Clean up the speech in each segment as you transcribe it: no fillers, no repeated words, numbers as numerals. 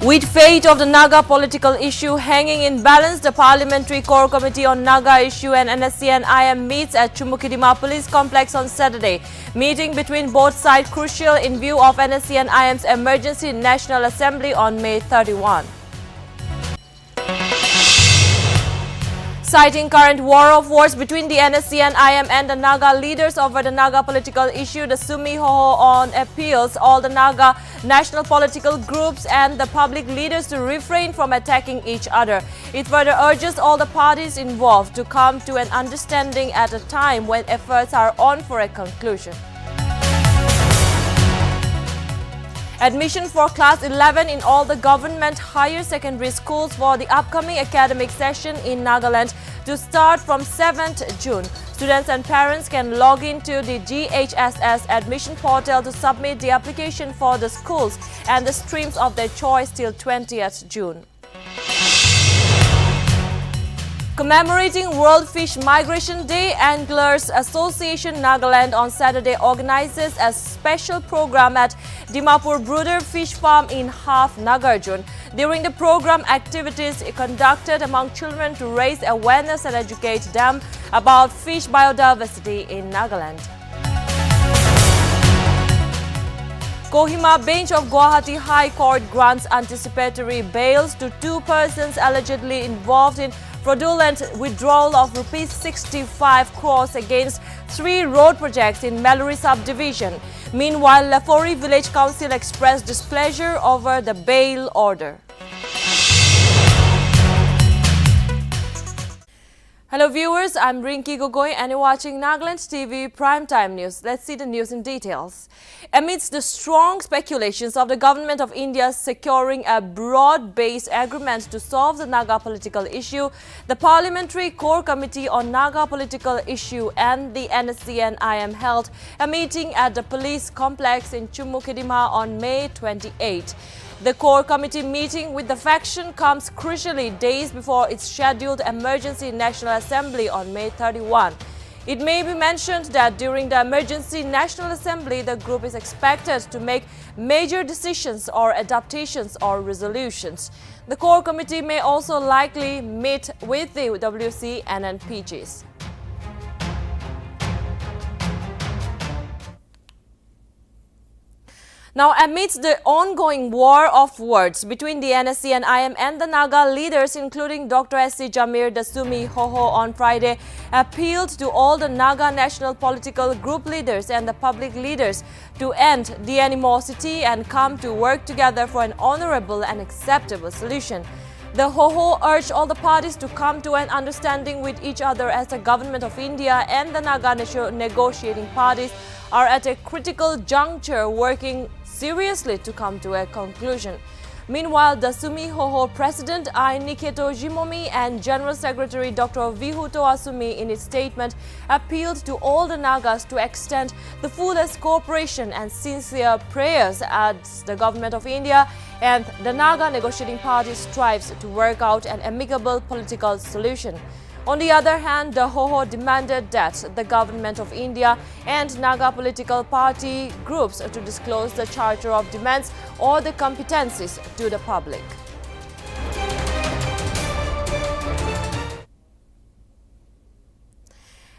With fate of the Naga political issue hanging in balance, the Parliamentary Core Committee on Naga issue and NSCN-IM meets at Chumukidima Police Complex on Saturday. Meeting between both sides crucial in view of NSCN-IM's emergency National Assembly on May 31. Citing current war of words between the NSCN-IM and the Naga leaders over the Naga political issue, the Sumi Hoho on appeals all the Naga national political groups and the public leaders to refrain from attacking each other. It further urges all the parties involved to come to an understanding at a time when efforts are on for a conclusion. Admission for Class 11 in all the government higher secondary schools for the upcoming academic session in Nagaland to start from 7th June. Students and parents can log into the GHSS admission portal to submit the application for the schools and the streams of their choice till 20th June. Commemorating World Fish Migration Day, Anglers Association Nagaland on Saturday organizes a special program at Dimapur Brooder Fish Farm in Half Nagarjun. During the program, activities conducted among children to raise awareness and educate them about fish biodiversity in Nagaland. Kohima bench of Guwahati High Court grants anticipatory bails to 2 persons allegedly involved in fraudulent withdrawal of Rs 65 crores against 3 road projects in Meluri subdivision. Meanwhile, Lafori Village Council expressed displeasure over the bail order. Hello viewers, I'm Rinki Gogoi and you're watching Nagaland TV Primetime News. Let's see the news in details. Amidst the strong speculations of the Government of India securing a broad-based agreement to solve the Naga political issue, the Parliamentary Core Committee on Naga political issue and the NSCN-IM held a meeting at the police complex in Chumukidima on May 28. The core committee meeting with the faction comes crucially days before its scheduled emergency National Assembly on May 31. It may be mentioned that during the emergency National Assembly, the group is expected to make major decisions or adaptations or resolutions. The core committee may also likely meet with the WC and NPGs. Now, amidst the ongoing war of words between the NSCN-IM and the Naga leaders, including Dr. S.C. Jamir Dasumi Hoho on Friday, appealed to all the Naga national political group leaders and the public leaders to end the animosity and come to work together for an honorable and acceptable solution. The Hoho urged all the parties to come to an understanding with each other as the Government of India and the Naga negotiating parties are at a critical juncture working seriously to come to a conclusion. Meanwhile, the Sumi Hoho President I. Niketo Jimomi and General Secretary Dr. Vihuto Asumi in its statement appealed to all the Nagas to extend the fullest cooperation and sincere prayers as the Government of India and the Naga negotiating party strives to work out an amicable political solution. On the other hand, the Hoho demanded that the Government of India and Naga political party groups to disclose the Charter of Demands or the competencies to the public.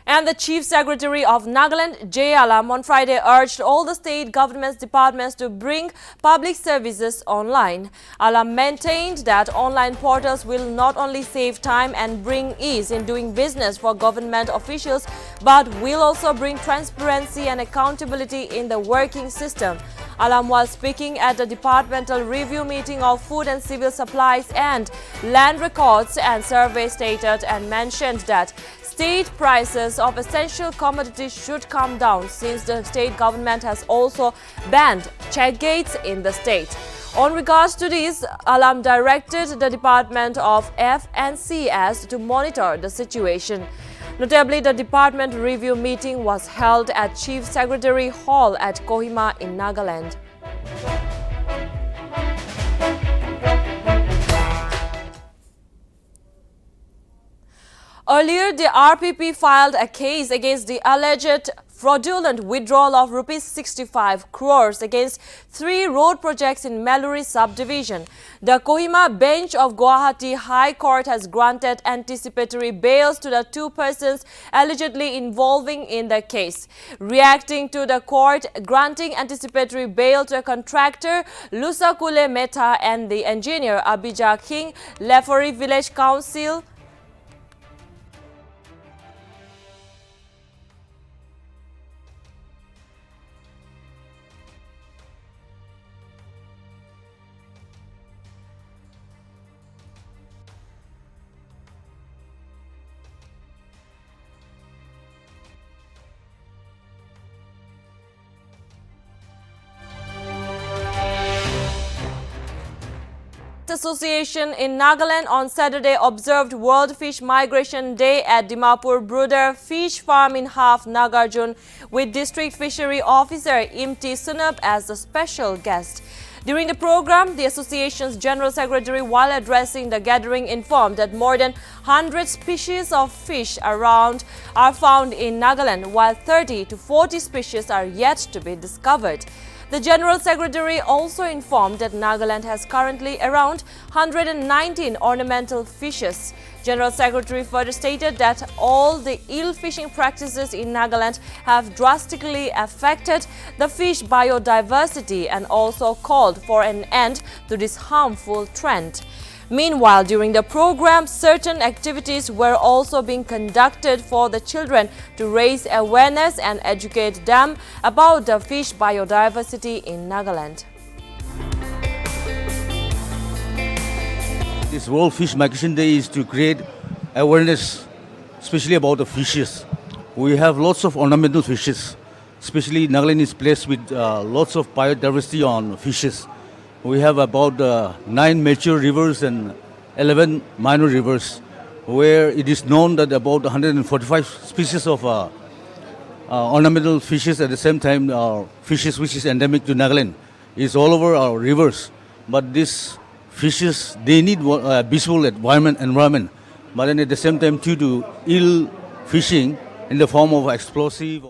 And the Chief Secretary of Nagaland, J. Alam, on Friday urged all the state government's departments to bring public services online. Alam maintained that online portals will not only save time and bring ease in doing business for government officials, but will also bring transparency and accountability in the working system. Alam was speaking at the departmental review meeting of Food and Civil Supplies and Land Records and Survey stated and mentioned that state prices of essential commodities should come down since the state government has also banned check gates in the state. On regards to this, Alam directed the Department of F&CS to monitor the situation. Notably, the department review meeting was held at Chief Secretary Hall at Kohima in Nagaland. Earlier, the RPP filed a case against the alleged fraudulent withdrawal of rupees 65 crores against 3 road projects in Meluri subdivision. The Kohima bench of Guwahati High Court has granted anticipatory bails to the 2 persons allegedly involving in the case. Reacting to the court granting anticipatory bail to a contractor Lusakule Mehta and the engineer Abija King, Lefori Village Council Association in Nagaland on Saturday observed World Fish Migration Day at Dimapur Brooder Fish Farm in Half Nagarjun with District Fishery Officer Imti Sunab as the special guest. During the program, the association's General Secretary, while addressing the gathering, informed that more than 100 species of fish around are found in Nagaland, while 30 to 40 species are yet to be discovered. The General Secretary also informed that Nagaland has currently around 119 ornamental fishes. General Secretary further stated that all the eel fishing practices in Nagaland have drastically affected the fish biodiversity and also called for an end to this harmful trend. Meanwhile, during the program, certain activities were also being conducted for the children to raise awareness and educate them about the fish biodiversity in Nagaland. This World Fish Migration Day is to create awareness, especially about the fishes. We have lots of ornamental fishes, especially Nagaland is placed with lots of biodiversity on fishes. We have about 9 mature rivers and 11 minor rivers, where it is known that about 145 species of ornamental fishes at the same time fishes which is endemic to Nagaland is all over our rivers. But these fishes, they need peaceful environment, but then at the same time due to eel fishing in the form of explosive.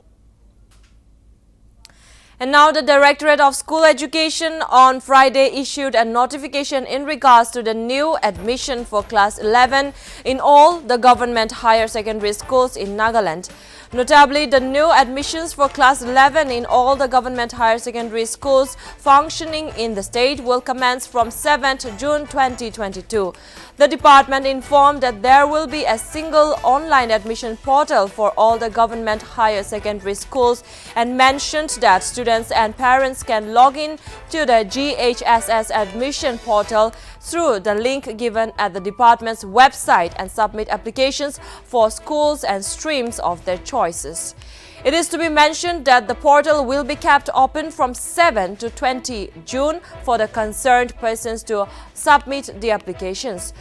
And now the Directorate of School Education on Friday issued a notification in regards to the new admission for Class 11 in all the government higher secondary schools in Nagaland. Notably, the new admissions for Class 11 in all the government higher secondary schools functioning in the state will commence from 7th June 2022. The department informed that there will be a single online admission portal for all the government higher secondary schools and mentioned that students and parents can log in to the GHSS admission portal through the link given at the department's website and submit applications for schools and streams of their choices. It is to be mentioned that the portal will be kept open from 7 to 20 June for the concerned persons to submit the applications.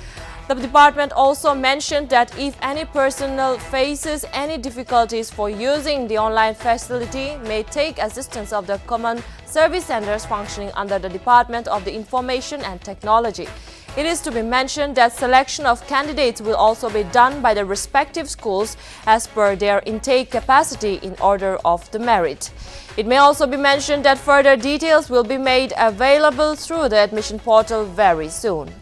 The department also mentioned that if any personnel faces any difficulties for using the online facility, may take assistance of the common service centers functioning under the Department of the Information and Technology. It is to be mentioned that selection of candidates will also be done by the respective schools as per their intake capacity in order of the merit. It may also be mentioned that further details will be made available through the admission portal very soon.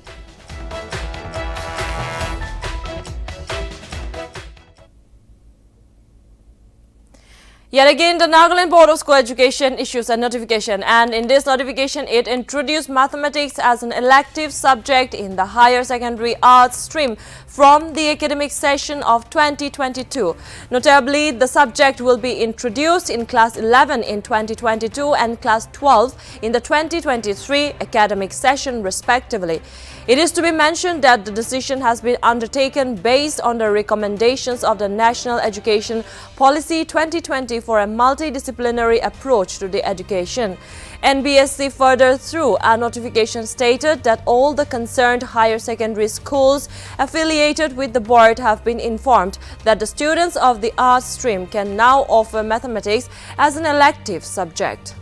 Yet again, the Nagaland Board of School Education issues a notification, and in this notification, it introduced mathematics as an elective subject in the higher secondary arts stream from the academic session of 2022. Notably, the subject will be introduced in Class 11 in 2022 and Class 12 in the 2023 academic session, respectively. It is to be mentioned that the decision has been undertaken based on the recommendations of the National Education Policy 2020 for a multidisciplinary approach to the education. NBSC further through a notification stated that all the concerned higher secondary schools affiliated with the board have been informed that the students of the arts stream can now offer mathematics as an elective subject.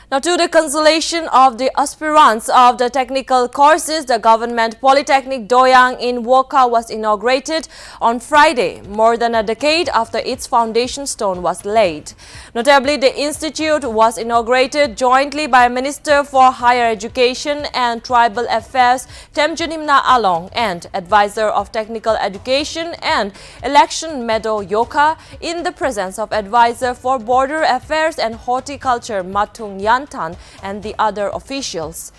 Now, to the consolation of the aspirants of the technical courses, the government polytechnic Doyang in Woka was inaugurated on Friday, more than a decade after its foundation stone was laid. Notably, the institute was inaugurated jointly by Minister for Higher Education and Tribal Affairs Temjunimna Along and Advisor of Technical Education and Election Meadow Yoka in the presence of Advisor for Border Affairs and Horticulture Matung Yan and the other officials.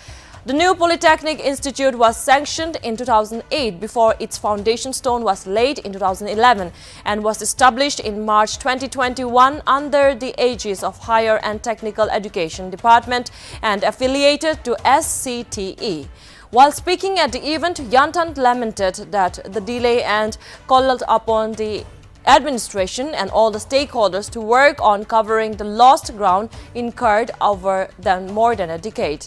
The new Polytechnic Institute was sanctioned in 2008 before its foundation stone was laid in 2011 and was established in March 2021 under the aegis of Higher and Technical Education Department and affiliated to SCTE. While speaking at the event, Yantan lamented that the delay and called upon the administration and all the stakeholders to work on covering the lost ground incurred over more than a decade.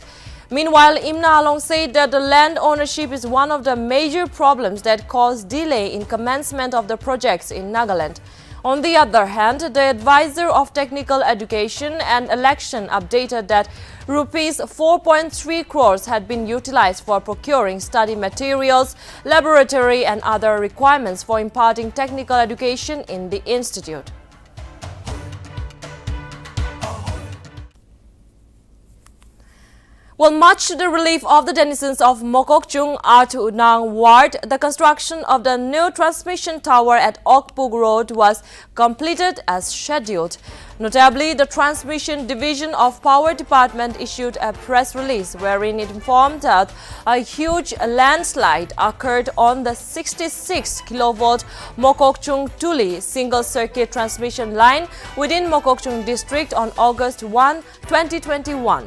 Meanwhile, Imna Along said that the land ownership is one of the major problems that caused delay in commencement of the projects in Nagaland. On the other hand, the advisor of technical education and election updated that rupees 4.3 crores had been utilized for procuring study materials, laboratory and other requirements for imparting technical education in the institute. Well, much to the relief of the denizens of Mokokchung Unang Ward, the construction of the new transmission tower at Okpuk Road was completed as scheduled. Notably, the Transmission Division of Power Department issued a press release wherein it informed that a huge landslide occurred on the 66 kV Mokokchung Tuli single-circuit transmission line within Mokokchung district on August 1, 2021.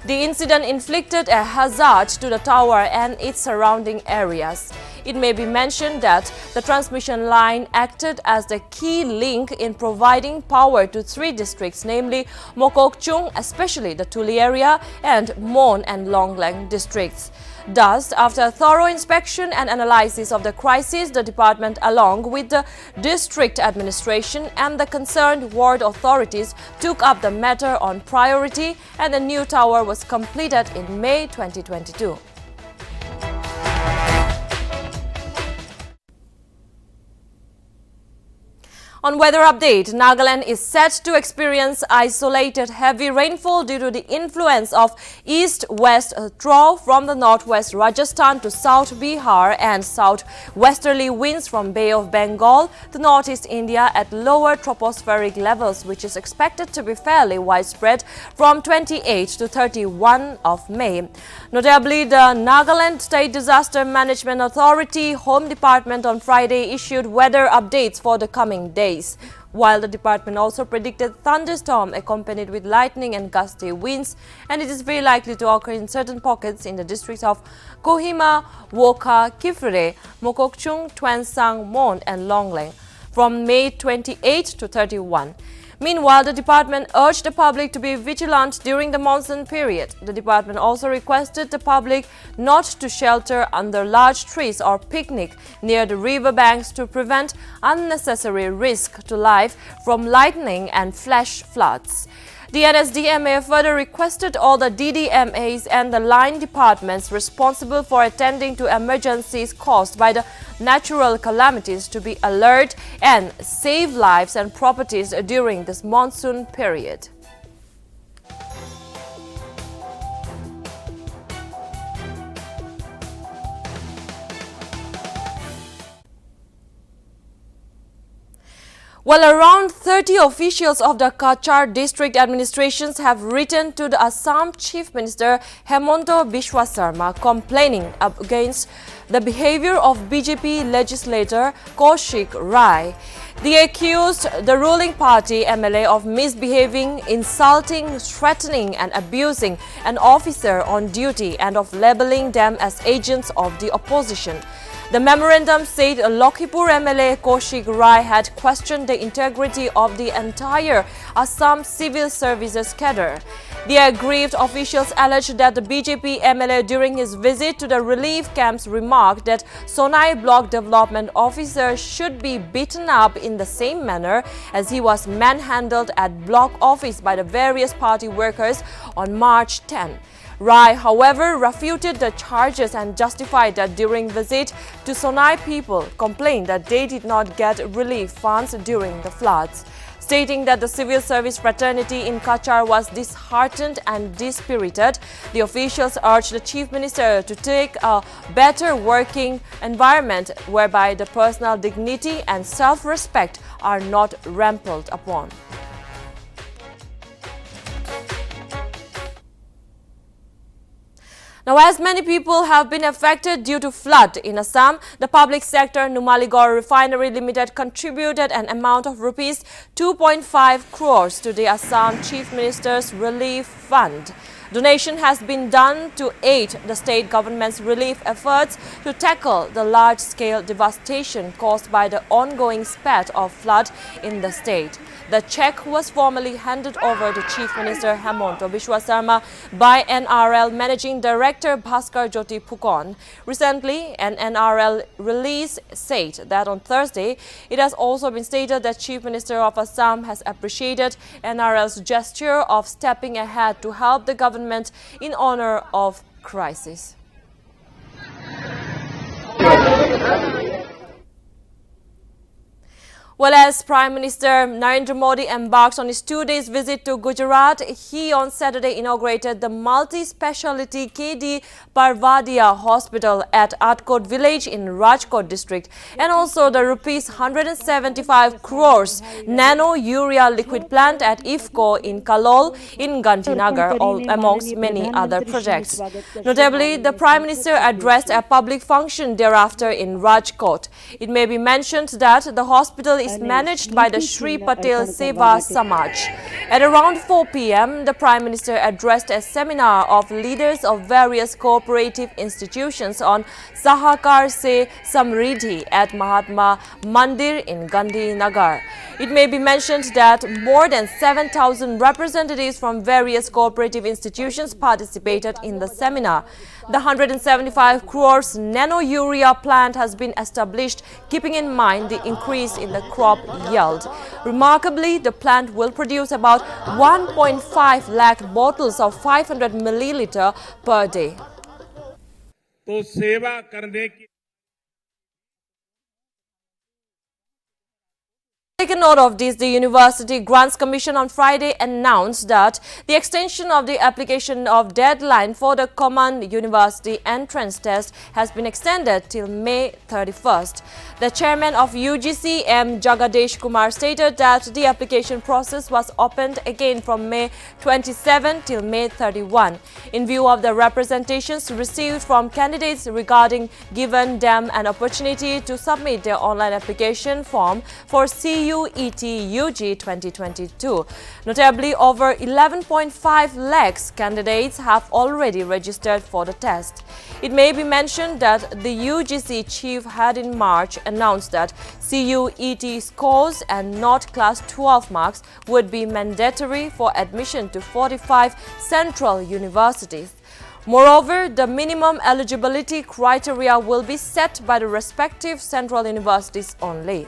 The incident inflicted a hazard to the tower and its surrounding areas. It may be mentioned that the transmission line acted as the key link in providing power to three districts, namely Mokokchung, especially the Tuli area, and Mon and Longleng districts. Thus, after a thorough inspection and analysis of the crisis, the department, along with the district administration and the concerned ward authorities, took up the matter on priority and the new tower was completed in May 2022. On weather update, Nagaland is set to experience isolated heavy rainfall due to the influence of east-west trough from the northwest Rajasthan to South Bihar and southwesterly winds from Bay of Bengal to northeast India at lower tropospheric levels, which is expected to be fairly widespread from 28 to 31 of May. Notably, the Nagaland State Disaster Management Authority Home Department on Friday issued weather updates for the coming days, while the department also predicted thunderstorm accompanied with lightning and gusty winds, and it is very likely to occur in certain pockets in the districts of Kohima, Woka, Kifre, Mokokchung, Tuensang, Mon and Longleng from May 28 to 31. Meanwhile, the department urged the public to be vigilant during the monsoon period. The department also requested the public not to shelter under large trees or picnic near the river banks to prevent unnecessary risk to life from lightning and flash floods. The NSDMA further requested all the DDMAs and the line departments responsible for attending to emergencies caused by the natural calamities to be alert and save lives and properties during this monsoon period. Well, around 30 officials of the Kachar district administrations have written to the Assam Chief Minister Hemonto Biswa Sarma complaining against the behavior of BJP legislator Kaushik Rai. They accused the ruling party MLA of misbehaving, insulting, threatening and abusing an officer on duty and of labeling them as agents of the opposition. The memorandum said Lakhipur MLA Kaushik Rai had questioned the integrity of the entire Assam civil services cadre. The aggrieved officials alleged that the BJP MLA during his visit to the relief camps remarked that Sonai Block Development Officer should be beaten up in the same manner as he was manhandled at block office by the various party workers on March 10. Rai, however, refuted the charges and justified that during visit to Sonai, people complained that they did not get relief funds during the floods. Stating that the civil service fraternity in Kachar was disheartened and dispirited, the officials urged the Chief Minister to take a better working environment whereby the personal dignity and self-respect are not trampled upon. Now, as many people have been affected due to flood in Assam, the public sector Numaligarh Refinery Limited contributed an amount of rupees 2.5 crores to the Assam Chief Minister's Relief Fund. Donation has been done to aid the state government's relief efforts to tackle the large-scale devastation caused by the ongoing spat of flood in the state. The check was formally handed over to Chief Minister Hemonto Biswa Sarma by NRL Managing Director Bhaskar Jyoti Phukon. Recently, an NRL release said that on Thursday, it has also been stated that Chief Minister of Assam has appreciated NRL's gesture of stepping ahead to help the government in honor of crisis. Well, as Prime Minister Narendra Modi embarks on his 2 days visit to Gujarat, he on Saturday inaugurated the multi-speciality KD Parvadia Hospital at Atkot village in Rajkot district and also the rupees 175 crores nano-urea liquid plant at IFCO in Kalol in Gandhinagar, amongst many other projects. Notably, the Prime Minister addressed a public function thereafter in Rajkot. It may be mentioned that the hospital is managed by the Shri Patel Seva Samaj. At around 4 p.m., the Prime Minister addressed a seminar of leaders of various cooperative institutions on Sahakar Se Samriddhi at Mahatma Mandir in Gandhinagar. It may be mentioned that more than 7,000 representatives from various cooperative institutions participated in the seminar. The 175 crores nano-urea plant has been established, keeping in mind the increase in the crop yield. Remarkably, the plant will produce about 1.5 lakh bottles of 500 milliliter per day. तो सेवा करने की Taking note of this, the University Grants Commission on Friday announced that the extension of the application of deadline for the Common University Entrance Test has been extended till May 31st. The chairman of UGC, M. Jagadesh Kumar, stated that the application process was opened again from May 27 till May 31. In view of the representations received from candidates regarding giving them an opportunity to submit their online application form for CUET UG 2022. Notably, over 11.5 lakhs candidates have already registered for the test. It may be mentioned that the UGC chief had in March announced that CUET scores and not class 12 marks would be mandatory for admission to 45 central universities. Moreover, the minimum eligibility criteria will be set by the respective central universities only.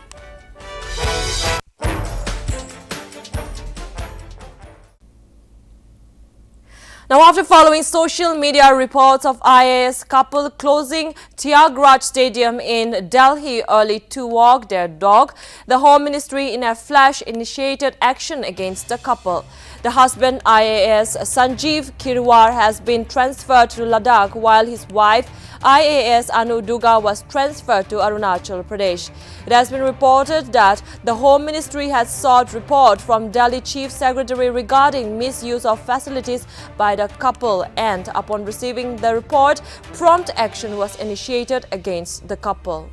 Now, after following social media reports of IAS couple closing Tyagaraja Stadium in Delhi early to walk their dog, the Home Ministry in a flash initiated action against the couple. The husband, IAS Sanjeev Kirwar, has been transferred to Ladakh while his wife, IAS Anu Duga, was transferred to Arunachal Pradesh. It has been reported that the Home Ministry has sought report from Delhi Chief Secretary regarding misuse of facilities by the couple, and upon receiving the report, prompt action was initiated against the couple.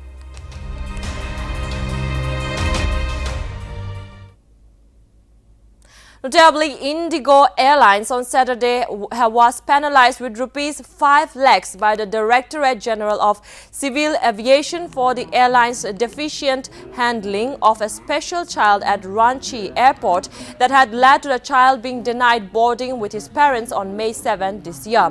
Notably, Indigo Airlines on Saturday was penalized with rupees 5 lakhs by the Directorate General of Civil Aviation for the airline's deficient handling of a special child at Ranchi Airport that had led to the child being denied boarding with his parents on May 7 this year.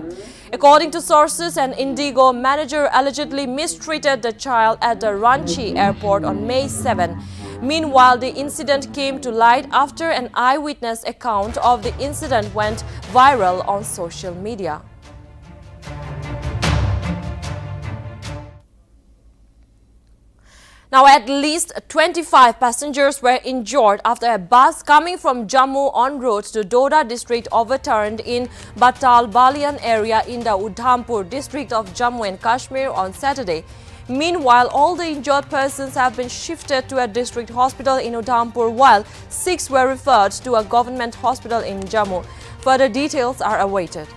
According to sources, an Indigo manager allegedly mistreated the child at the Ranchi Airport on May 7. Meanwhile, the incident came to light after an eyewitness account of the incident went viral on social media. Now, at least 25 passengers were injured after a bus coming from Jammu en route to Doda district overturned in Batal Balian area in the Udhampur district of Jammu and Kashmir on Saturday. Meanwhile, all the injured persons have been shifted to a district hospital in Udhampur, while 6 were referred to a government hospital in Jammu. Further details are awaited.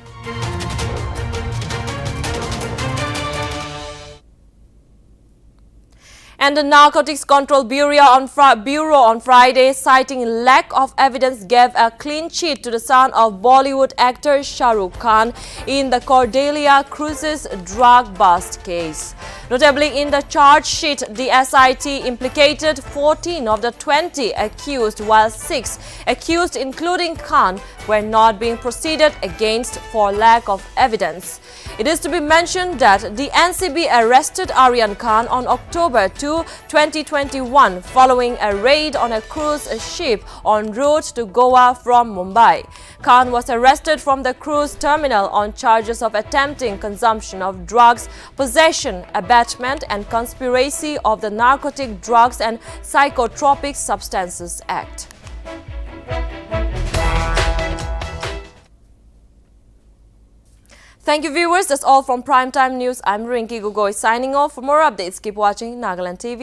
And the Narcotics Control Bureau on Friday, citing lack of evidence, gave a clean sheet to the son of Bollywood actor Shah Rukh Khan in the Cordelia Cruises drug bust case. Notably, in the charge sheet, the SIT implicated 14 of the 20 accused, while 6 accused, including Khan, were not being proceeded against for lack of evidence. It is to be mentioned that the NCB arrested Aryan Khan on October 2, 2021, following a raid on a cruise ship en route to Goa from Mumbai. Khan was arrested from the cruise terminal on charges of attempting consumption of drugs, possession, abatement, and conspiracy of the Narcotic Drugs and Psychotropic Substances Act. Thank you, viewers. That's all from Primetime News. I'm Rinki Gogoi signing off. For more updates, keep watching Nagaland TV.